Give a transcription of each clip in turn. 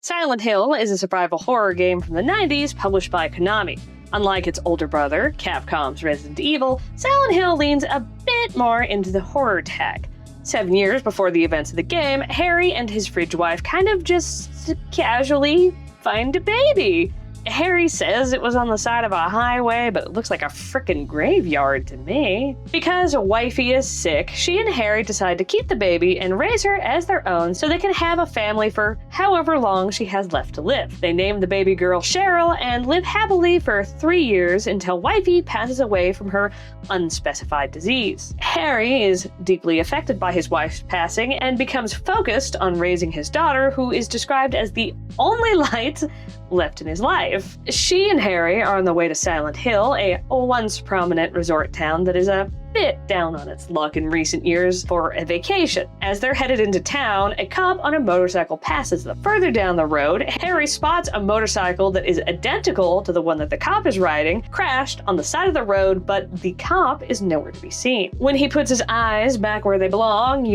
Silent Hill is a survival horror game from the 90s published by Konami. Unlike its older brother, Capcom's Resident Evil, Silent Hill leans a bit more into the horror tag. 7 years before the events of the game, Harry and his fridge wife kind of just casually find a baby. Harry says it was on the side of a highway, but it looks like a frickin' graveyard to me. Because wifey is sick, she and Harry decide to keep the baby and raise her as their own so they can have a family for however long she has left to live. They name the baby girl Cheryl and live happily for 3 years until wifey passes away from her unspecified disease. Harry is deeply affected by his wife's passing and becomes focused on raising his daughter, who is described as the only light left in his life. She and Harry are on the way to Silent Hill, a once prominent resort town that is a bit down on its luck in recent years for a vacation. As they're headed into town, a cop on a motorcycle passes them. Further down the road, Harry spots a motorcycle that is identical to the one that the cop is riding, crashed on the side of the road, but the cop is nowhere to be seen. When he puts his eyes back where they belong,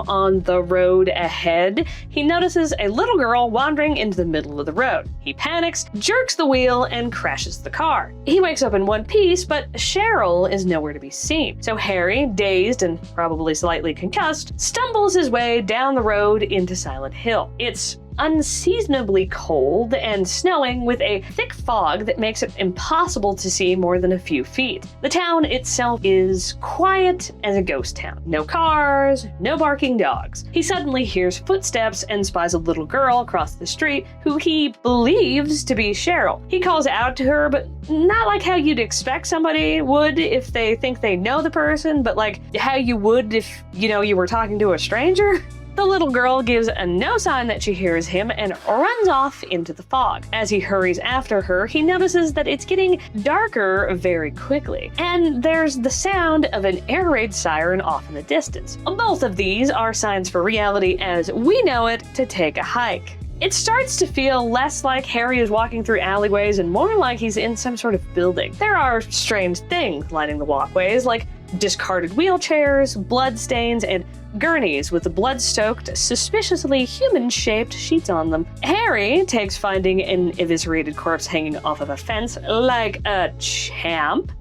on the road ahead, he notices a little girl wandering into the middle of the road. He panics, jerks the wheel, and crashes the car. He wakes up in one piece, but Cheryl is nowhere to be seen. So Harry, dazed and probably slightly concussed, stumbles his way down the road into Silent Hill. It's unseasonably cold and snowing with a thick fog that makes it impossible to see more than a few feet. The town itself is quiet as a ghost town. No cars, no barking dogs. He suddenly hears footsteps and spies a little girl across the street who he believes to be Cheryl. He calls out to her, but not like how you'd expect somebody would if they think they know the person, but like how you would if, you were talking to a stranger. The little girl gives a no sign that she hears him and runs off into the fog. As he hurries after her, he notices that it's getting darker very quickly, and there's the sound of an air raid siren off in the distance. Both of these are signs for reality as we know it to take a hike. It starts to feel less like Harry is walking through alleyways and more like he's in some sort of building. There are strange things lining the walkways, like discarded wheelchairs, bloodstains, and gurneys with the blood-soaked, suspiciously human-shaped sheets on them. Harry takes finding an eviscerated corpse hanging off of a fence like a champ.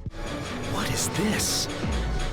What is this?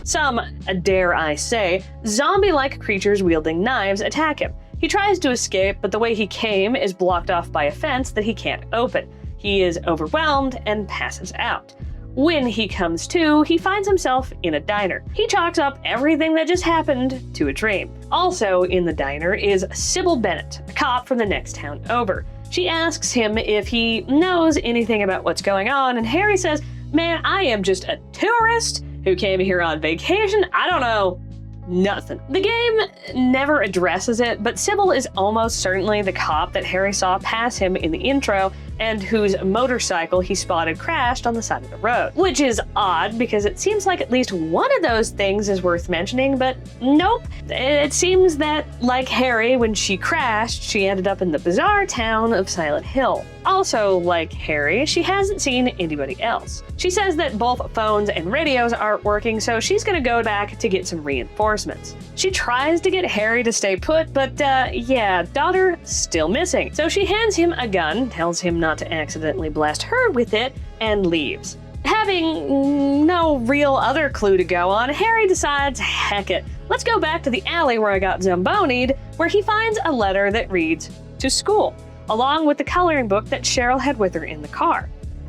Some, dare I say, zombie-like creatures wielding knives attack him. He tries to escape, but the way he came is blocked off by a fence that he can't open. He is overwhelmed and passes out. When he comes to, he finds himself in a diner. He chalks up everything that just happened to a dream. Also in the diner is Sybil Bennett, a cop from the next town over. She asks him if he knows anything about what's going on, and Harry says, "Man, I am just a tourist who came here on vacation. I don't know nothing." The game never addresses it, but Sybil is almost certainly the cop that Harry saw pass him in the intro and whose motorcycle he spotted crashed on the side of the road. Which is odd because it seems like at least one of those things is worth mentioning, but nope. It seems that, like Harry, when she crashed, she ended up in the bizarre town of Silent Hill. Also, like Harry, she hasn't seen anybody else. She says that both phones and radios aren't working, so she's gonna go back to get some reinforcements. She tries to get Harry to stay put, but daughter still missing. So she hands him a gun, tells him not to accidentally blast her with it, and leaves. Having no real other clue to go on, Harry decides, heck it, let's go back to the alley where I got Zamboni'd, where he finds a letter that reads, "To school," along with the coloring book that Cheryl had with her in the car.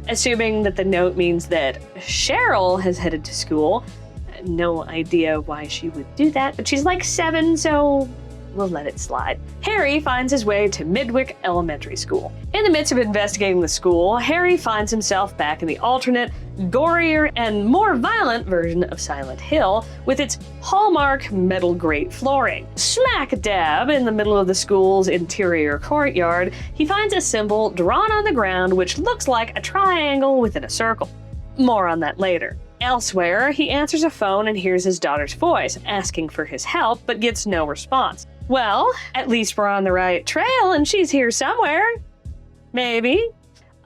Assuming that the note means that Cheryl has headed to school, no idea why she would do that, but she's like 7, so we'll let it slide. Harry finds his way to Midwick Elementary School. In the midst of investigating the school, Harry finds himself back in the alternate, gorier, and more violent version of Silent Hill, with its hallmark metal grate flooring. Smack dab in the middle of the school's interior courtyard, he finds a symbol drawn on the ground which looks like a triangle within a circle. More on that later. Elsewhere, he answers a phone and hears his daughter's voice, asking for his help, but gets no response. Well, at least we're on the right trail and she's here somewhere. Maybe.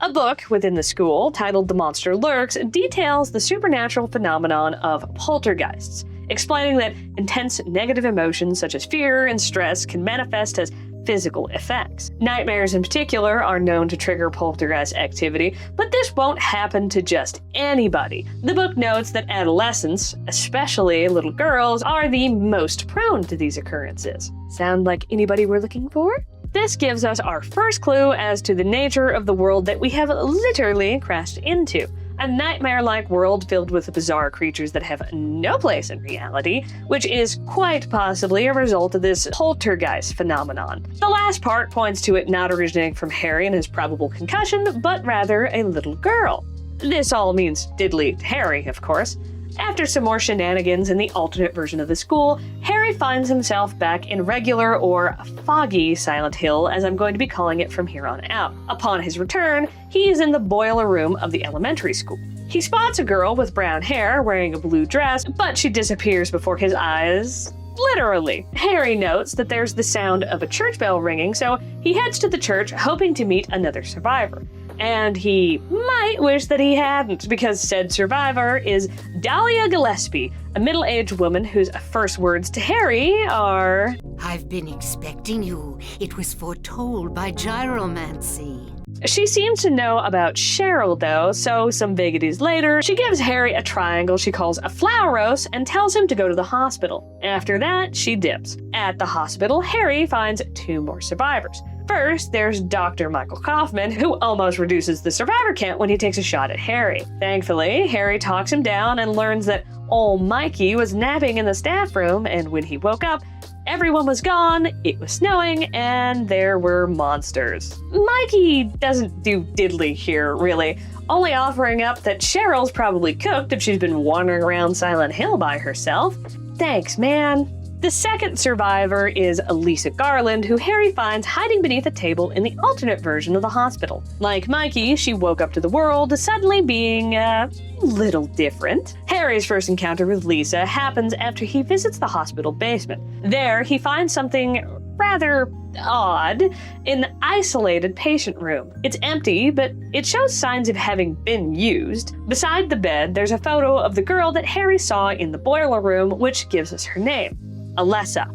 A book within the school, titled The Monster Lurks, details the supernatural phenomenon of poltergeists, explaining that intense negative emotions such as fear and stress can manifest as physical effects. Nightmares in particular are known to trigger poltergeist activity, but this won't happen to just anybody. The book notes that adolescents, especially little girls, are the most prone to these occurrences. Sound like anybody we're looking for? This gives us our first clue as to the nature of the world that we have literally crashed into. A nightmare-like world filled with bizarre creatures that have no place in reality, which is quite possibly a result of this poltergeist phenomenon. The last part points to it not originating from Harry and his probable concussion, but rather a little girl. This all means diddly to Harry, of course. After some more shenanigans in the alternate version of the school, Harry finds himself back in regular or foggy Silent Hill, as I'm going to be calling it from here on out. Upon his return, he is in the boiler room of the elementary school. He spots a girl with brown hair wearing a blue dress, but she disappears before his eyes. Literally. Harry notes that there's the sound of a church bell ringing, so he heads to the church hoping to meet another survivor. And he might wish that he hadn't, because said survivor is Dahlia Gillespie, a middle-aged woman whose first words to Harry are, "I've been expecting you. It was foretold by gyromancy." She seems to know about Cheryl, though, so some vagaries later, she gives Harry a triangle she calls a flauros and tells him to go to the hospital. After that, she dips. At the hospital, Harry finds 2 more survivors. First, there's Dr. Michael Kaufman, who almost reduces the survivor count when he takes a shot at Harry. Thankfully, Harry talks him down and learns that old Mikey was napping in the staff room, and when he woke up, everyone was gone, it was snowing, and there were monsters. Mikey doesn't do diddly here, really, only offering up that Cheryl's probably cooked if she's been wandering around Silent Hill by herself. Thanks, man. The second survivor is Lisa Garland, who Harry finds hiding beneath a table in the alternate version of the hospital. Like Mikey, she woke up to the world suddenly being a little different. Harry's first encounter with Lisa happens after he visits the hospital basement. There, he finds something rather odd in the isolated patient room. It's empty, but it shows signs of having been used. Beside the bed, there's a photo of the girl that Harry saw in the boiler room, which gives us her name. Alessa.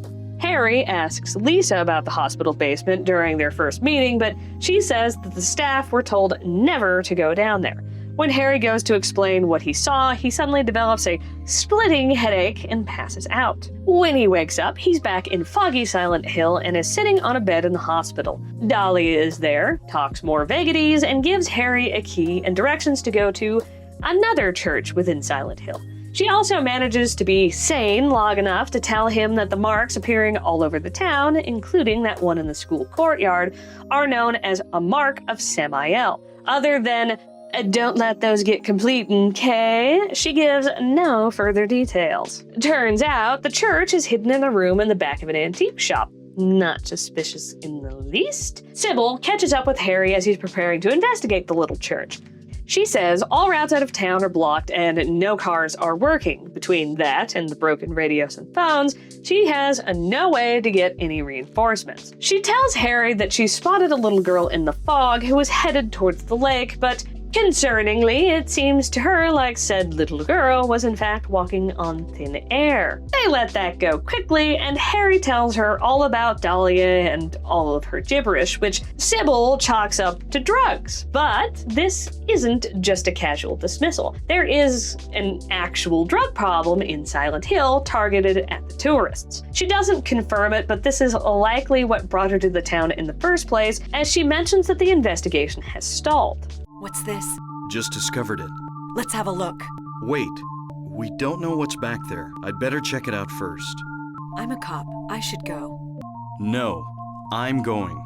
Harry asks Lisa about the hospital basement during their first meeting, but she says that the staff were told never to go down there. When Harry goes to explain what he saw, he suddenly develops a splitting headache and passes out. When he wakes up, he's back in foggy Silent Hill and is sitting on a bed in the hospital. Dahlia is there, talks more vagaries, and gives Harry a key and directions to go to another church within Silent Hill. She also manages to be sane long enough to tell him that the marks appearing all over the town, including that one in the school courtyard, are known as a mark of Samael. Other than, don't let those get complete, okay? She gives no further details. Turns out the church is hidden in a room in the back of an antique shop. Not suspicious in the least. Sybil catches up with Harry as he's preparing to investigate the little church. She says all routes out of town are blocked and no cars are working. Between that and the broken radios and phones, she has no way to get any reinforcements. She tells Harry that she spotted a little girl in the fog who was headed towards the lake, but concerningly, it seems to her like said little girl was in fact walking on thin air. They let that go quickly, and Harry tells her all about Dahlia and all of her gibberish, which Sybil chalks up to drugs. But this isn't just a casual dismissal. There is an actual drug problem in Silent Hill targeted at the tourists. She doesn't confirm it, but this is likely what brought her to the town in the first place, as she mentions that the investigation has stalled. What's this? Just discovered it. Let's have a look. Wait, we don't know what's back there. I'd better check it out first. I'm a cop. I should go. No, I'm going.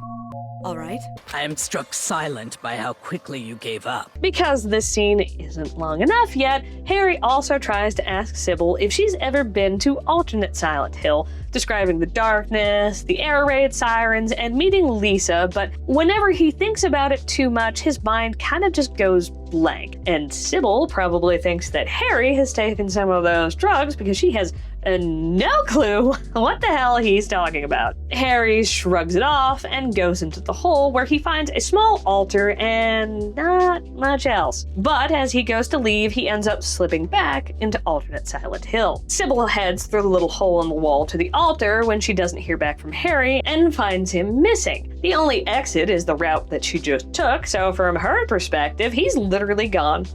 All right. I am struck silent by how quickly you gave up. Because this scene isn't long enough yet, Harry also tries to ask Sybil if she's ever been to alternate Silent Hill, describing the darkness, the air raid sirens, and meeting Lisa, but whenever he thinks about it too much, his mind kind of just goes blank. And Sybil probably thinks that Harry has taken some of those drugs because she has no clue what the hell he's talking about. Harry shrugs it off and goes into the hole where he finds a small altar and not much else. But as he goes to leave, he ends up slipping back into alternate Silent Hill. Sybil heads through the little hole in the wall to the altar when she doesn't hear back from Harry and finds him missing. The only exit is the route that she just took, so from her perspective, he's literally gone.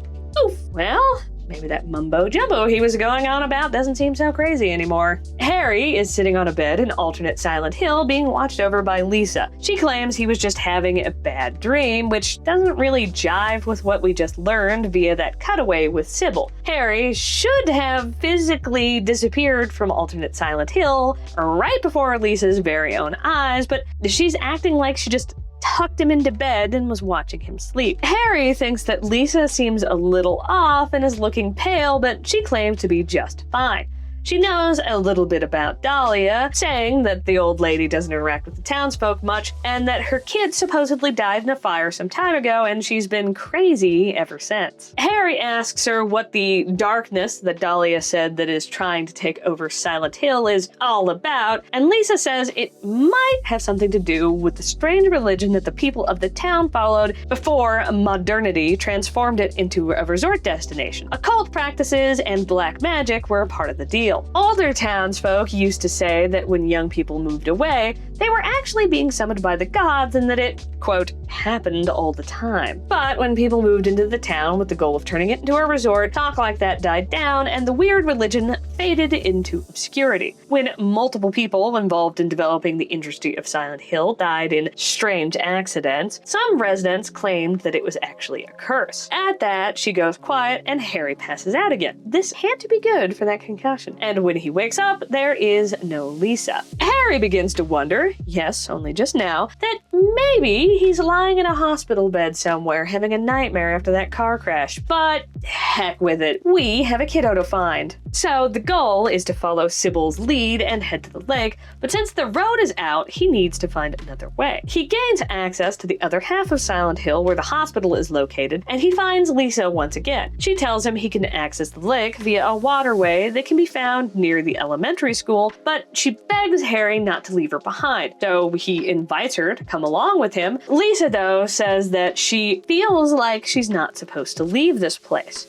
Oof. Well, maybe that mumbo-jumbo he was going on about doesn't seem so crazy anymore. Harry is sitting on a bed in alternate Silent Hill being watched over by Lisa. She claims he was just having a bad dream, which doesn't really jive with what we just learned via that cutaway with Sybil. Harry should have physically disappeared from alternate Silent Hill right before Lisa's very own eyes, but she's acting like she just tucked him into bed and was watching him sleep. Harry thinks that Lisa seems a little off and is looking pale, but she claims to be just fine. She knows a little bit about Dahlia, saying that the old lady doesn't interact with the townsfolk much, and that her kid supposedly died in a fire some time ago, and she's been crazy ever since. Harry asks her what the darkness that Dahlia said that is trying to take over Silent Hill is all about, and Lisa says it might have something to do with the strange religion that the people of the town followed before modernity transformed it into a resort destination. Occult practices and black magic were a part of the deal. Older townsfolk used to say that when young people moved away, they were actually being summoned by the gods and that it, quote, happened all the time. But when people moved into the town with the goal of turning it into a resort, talk like that died down and the weird religion faded into obscurity. When multiple people involved in developing the industry of Silent Hill died in strange accidents, some residents claimed that it was actually a curse. At that, she goes quiet and Harry passes out again. This had to be good for that concussion. And when he wakes up, there is no Lisa. Harry begins to wonder, yes, only just now, that maybe he's lying in a hospital bed somewhere having a nightmare after that car crash. But heck with it, we have a kiddo to find. So the goal is to follow Sybil's lead and head to the lake, but since the road is out, he needs to find another way. He gains access to the other half of Silent Hill where the hospital is located, and he finds Lisa once again. She tells him he can access the lake via a waterway that can be found near the elementary school, but she begs Harry not to leave her behind, so he invites her to come along with him. Lisa, though, says that she feels like she's not supposed to leave this place.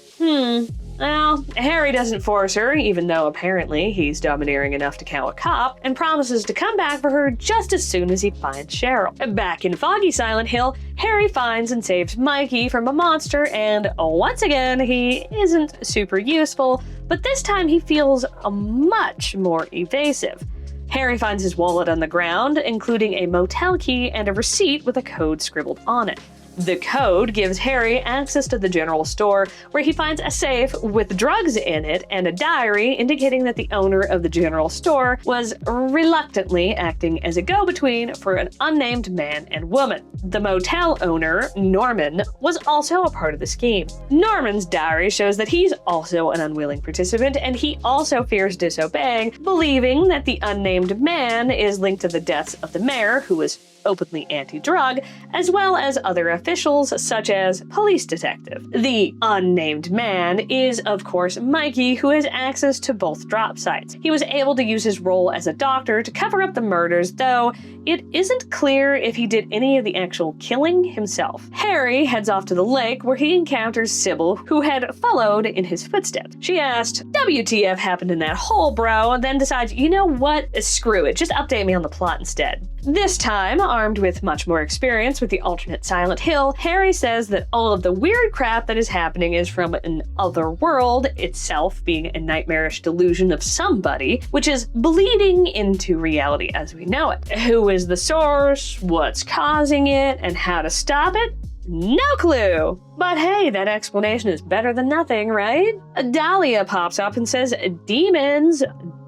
Well, Harry doesn't force her, even though apparently he's domineering enough to cow a cop, and promises to come back for her just as soon as he finds Cheryl. Back in foggy Silent Hill, Harry finds and saves Mikey from a monster, and once again, he isn't super useful, but this time he feels much more evasive. Harry finds his wallet on the ground, including a motel key and a receipt with a code scribbled on it. The code gives Harry access to the general store, where he finds a safe with drugs in it and a diary indicating that the owner of the general store was reluctantly acting as a go-between for an unnamed man and woman. The motel owner, Norman, was also a part of the scheme. Norman's diary shows that he's also an unwilling participant, and he also fears disobeying, believing that the unnamed man is linked to the deaths of the mayor, who was openly anti-drug, as well as other officials such as police detective. The unnamed man is, of course, Mikey, who has access to both drop sites. He was able to use his role as a doctor to cover up the murders, though it isn't clear if he did any of the actual killing himself. Harry heads off to the lake where he encounters Sybil, who had followed in his footsteps. She asked, "WTF happened in that hole, bro?" and then decides, you know what, screw it, just update me on the plot instead. This time, armed with much more experience with the alternate Silent Hill, Harry says that all of the weird crap that is happening is from an other world, itself being a nightmarish delusion of somebody, which is bleeding into reality as we know it. Who is the source, what's causing it, and how to stop it? No clue! But hey, that explanation is better than nothing, right? Dahlia pops up and says, "Demons,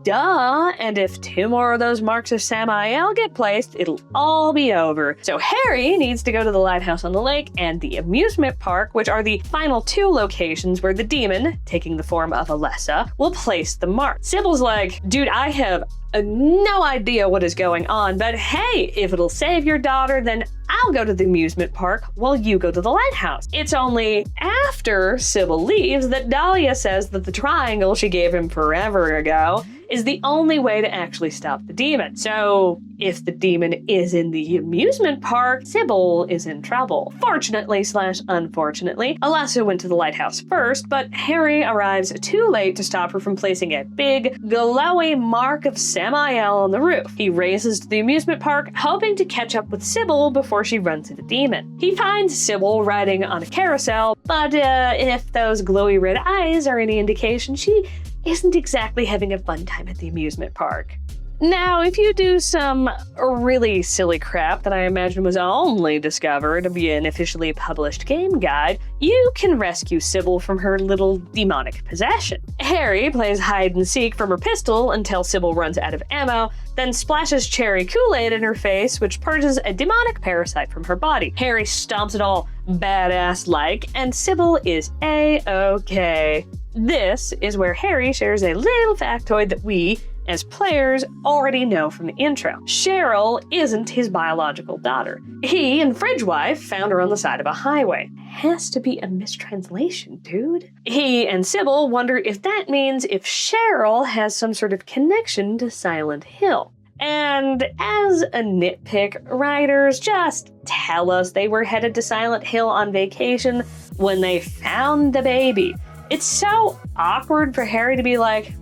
duh, and if 2 more of those marks of Samael get placed, it'll all be over." So Harry needs to go to the lighthouse on the lake and the amusement park, which are the final 2 locations where the demon, taking the form of Alessa, will place the mark. Sybil's like, dude, I have no idea what is going on, but hey, if it'll save your daughter, then I'll go to the amusement park while you go to the lighthouse. It's only after Sybil leaves that Dahlia says that the triangle she gave him forever ago is the only way to actually stop the demon. So if the demon is in the amusement park, Sybil is in trouble. Fortunately/unfortunately, Alessa went to the lighthouse first, but Harry arrives too late to stop her from placing a big, glowy mark of Samael on the roof. He races to the amusement park, hoping to catch up with Sybil before she runs into the demon. He finds Sybil riding on a carousel, but if those glowy red eyes are any indication, she isn't exactly having a fun time at the amusement park. Now, if you do some really silly crap that I imagine was only discovered via an officially published game guide, you can rescue Sybil from her little demonic possession. Harry plays hide and seek from her pistol until Sybil runs out of ammo, then splashes cherry Kool-Aid in her face, which purges a demonic parasite from her body. Harry stomps it all badass-like, and Sybil is A-okay. This is where Harry shares a little factoid that we, as players, already know from the intro. Cheryl isn't his biological daughter. He and Fridgewife found her on the side of a highway. Has to be a mistranslation, dude. He and Sybil wonder if that means if Cheryl has some sort of connection to Silent Hill. And as a nitpick, writers just tell us they were headed to Silent Hill on vacation when they found the baby. It's so awkward for Harry to be like,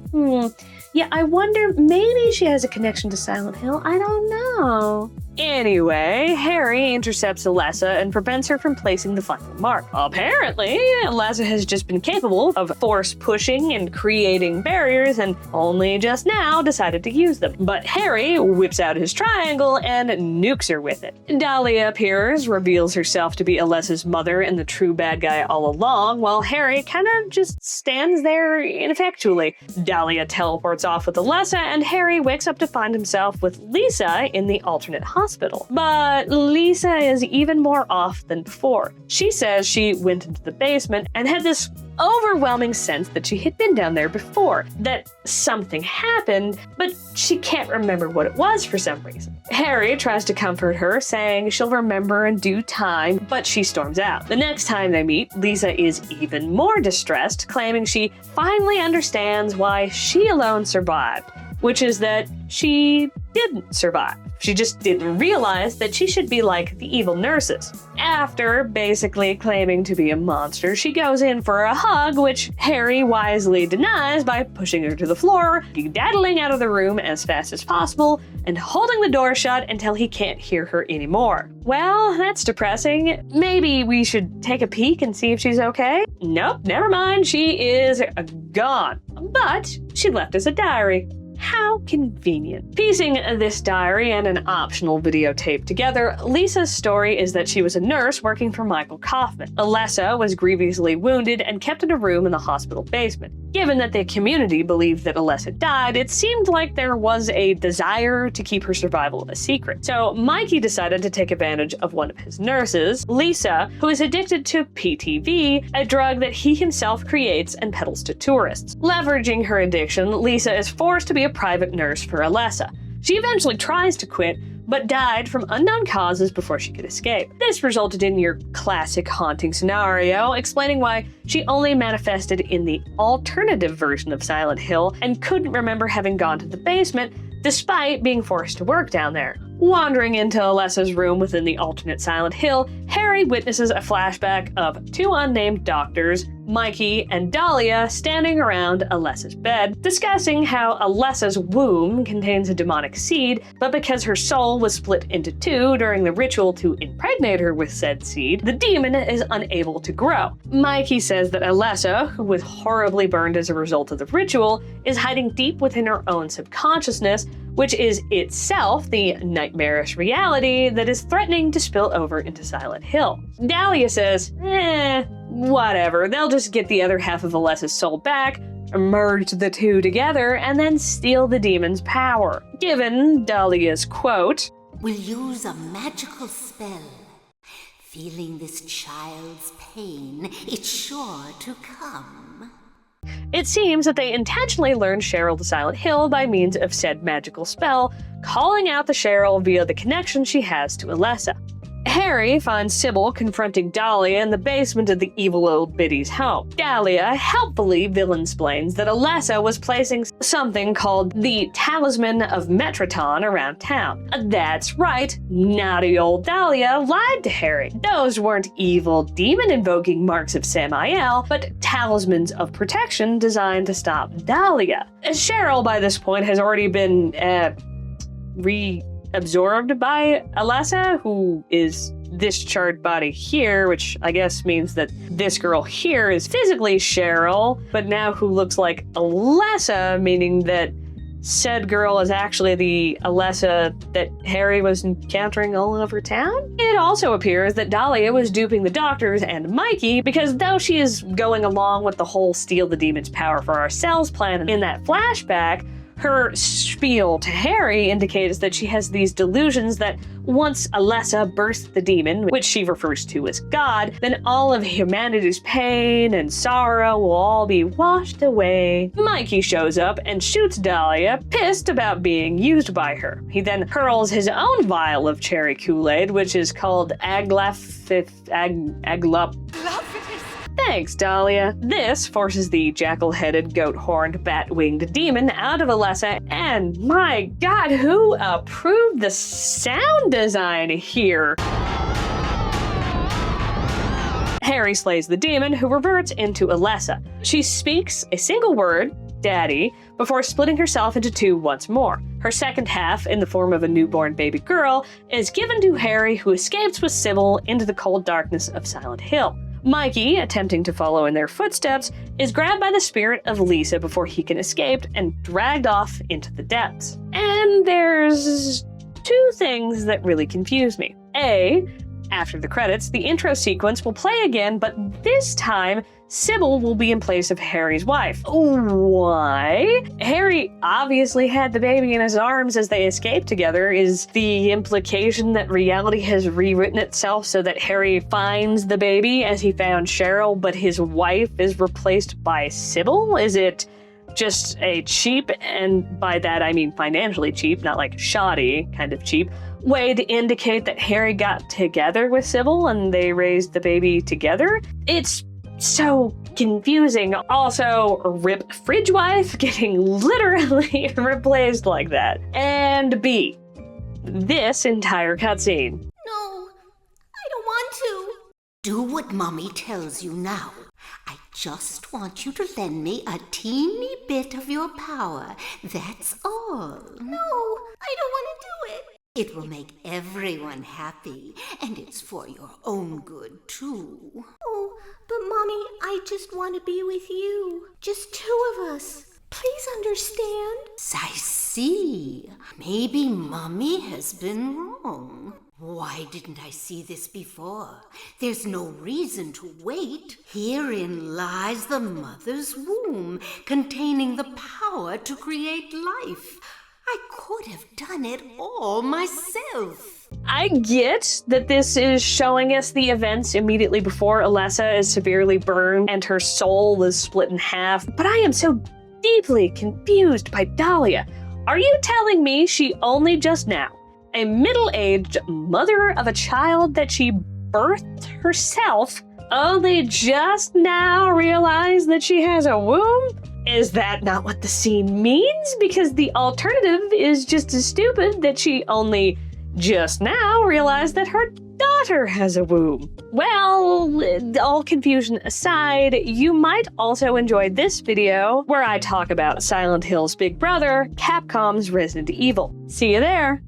yeah, I wonder, maybe she has a connection to Silent Hill. I don't know. Anyway, Harry intercepts Alessa and prevents her from placing the final mark. Apparently, Alessa has just been capable of force pushing and creating barriers and only just now decided to use them. But Harry whips out his triangle and nukes her with it. Dahlia appears, reveals herself to be Alessa's mother and the true bad guy all along, while Harry kind of just stands there ineffectually. Dahlia teleports off with Alessa, and Harry wakes up to find himself with Lisa in the alternate hospital. But Lisa is even more off than before. She says she went into the basement and had this overwhelming sense that she had been down there before, that something happened, but she can't remember what it was for some reason. Harry tries to comfort her, saying she'll remember in due time, but she storms out. The next time they meet, Lisa is even more distressed, claiming she finally understands why she alone survived, which is that she didn't survive. She just didn't realize that she should be like the evil nurses. After basically claiming to be a monster, she goes in for a hug, which Harry wisely denies by pushing her to the floor, daddling out of the room as fast as possible, and holding the door shut until he can't hear her anymore. Well, that's depressing. Maybe we should take a peek and see if she's okay? Nope, never mind, she is gone. But she left us a diary. How convenient. Piecing this diary and an optional videotape together, Lisa's story is that she was a nurse working for Michael Kaufman. Alessa was grievously wounded and kept in a room in the hospital basement. Given that the community believed that Alessa died, it seemed like there was a desire to keep her survival a secret. So Mikey decided to take advantage of one of his nurses, Lisa, who is addicted to PTV, a drug that he himself creates and peddles to tourists. Leveraging her addiction, Lisa is forced to be a private nurse for Alessa. She eventually tries to quit, but died from unknown causes before she could escape. This resulted in your classic haunting scenario, explaining why she only manifested in the alternative version of Silent Hill and couldn't remember having gone to the basement despite being forced to work down there. Wandering into Alessa's room within the alternate Silent Hill, Harry witnesses a flashback of two unnamed doctors, Mikey and Dahlia, standing around Alessa's bed, discussing how Alessa's womb contains a demonic seed, but because her soul was split into two during the ritual to impregnate her with said seed, the demon is unable to grow. Mikey says that Alessa, who was horribly burned as a result of the ritual, is hiding deep within her own subconsciousness, which is itself the nightmarish reality that is threatening to spill over into Silent Hill. Dahlia says, whatever, they'll just get the other half of Alessa's soul back, merge the two together, and then steal the demon's power. Given Dahlia's quote, "We'll use a magical spell. Feeling this child's pain, it's sure to come." It seems that they intentionally learned Cheryl to Silent Hill by means of said magical spell, calling out the Cheryl via the connection she has to Alessa. Harry finds Sybil confronting Dahlia in the basement of the evil old biddy's home. Dahlia helpfully villain-splains that Alessa was placing something called the Talisman of Metraton around town. That's right, naughty old Dahlia lied to Harry. Those weren't evil demon-invoking marks of Samael, but talismans of protection designed to stop Dahlia. Cheryl, by this point, has already been, reabsorbed by Alessa, who is this charred body here, which I guess means that this girl here is physically Cheryl, but now who looks like Alessa, meaning that said girl is actually the Alessa that Harry was encountering all over town. It also appears that Dahlia was duping the doctors and Mikey, because though she is going along with the whole steal the demon's power for ourselves plan in that flashback, her spiel to Harry indicates that she has these delusions that once Alessa bursts the demon, which she refers to as God, then all of humanity's pain and sorrow will all be washed away. Mikey shows up and shoots Dahlia, pissed about being used by her. He then hurls his own vial of cherry Kool-Aid, which is called Thanks, Dahlia. This forces the jackal-headed, goat-horned, bat-winged demon out of Alessa, and my god, who approved the sound design here? Harry slays the demon, who reverts into Alessa. She speaks a single word, Daddy, before splitting herself into two once more. Her second half, in the form of a newborn baby girl, is given to Harry, who escapes with Sybil into the cold darkness of Silent Hill. Mikey, attempting to follow in their footsteps, is grabbed by the spirit of Lisa before he can escape and dragged off into the depths. And there's two things that really confuse me. A, after the credits, the intro sequence will play again, but this time, Sybil will be in place of Harry's wife. Why? Harry obviously had the baby in his arms as they escaped together. Is the implication that reality has rewritten itself so that Harry finds the baby as he found Cheryl, but his wife is replaced by Sybil? Is it just a cheap, and by that I mean financially cheap, not like shoddy kind of cheap, way to indicate that Harry got together with Sybil and they raised the baby together? It's so confusing. Also, rip fridge wife getting literally replaced like that. And B, this entire cutscene. No, I don't want to. Do what Mommy tells you now. I just want you to lend me a teeny bit of your power. That's all. No, I don't want to do it. It will make everyone happy, and it's for your own good, too. Oh, but Mommy, I just want to be with you. Just two of us. Please understand. I see. Maybe Mommy has been wrong. Why didn't I see this before? There's no reason to wait. Herein lies the mother's womb, containing the power to create life. I could have done it all myself. I get that this is showing us the events immediately before Alessa is severely burned and her soul is split in half, but I am so deeply confused by Dahlia. Are you telling me she only just now, a middle-aged mother of a child that she birthed herself, only just now realized that she has a womb? Is that not what the scene means? Because the alternative is just as stupid that she only just now realized that her daughter has a womb. Well, all confusion aside, you might also enjoy this video where I talk about Silent Hill's big brother, Capcom's Resident Evil. See you there!